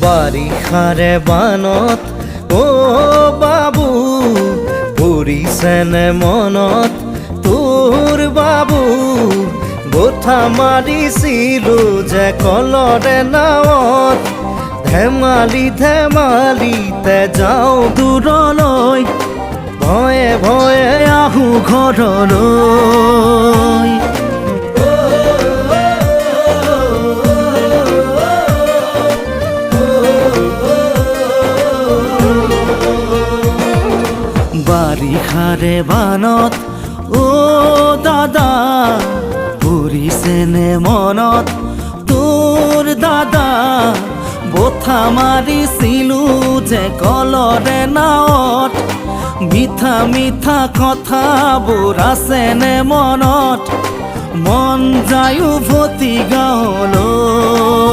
বাৰিষাৰে বানত অ বাবু পৰিছেনে মনত তোৰ বাবু গোঠা মাৰিছিলো যে কলৰে নাৱত ধেমালি ধেমালিতে যাওঁ দূৰলৈ ভয়ে ভয়ে আহো ঘৰলৈ বাৰিষাৰে বানত অ দাদা পৰিছেনে মনত তোৰ দাদা বঠা মাৰিছিলো যে কলৰে নাৱত মিঠা মিঠা কথাবোৰ আছেনে মনত মন যায় উভতি গাঁৱলৈ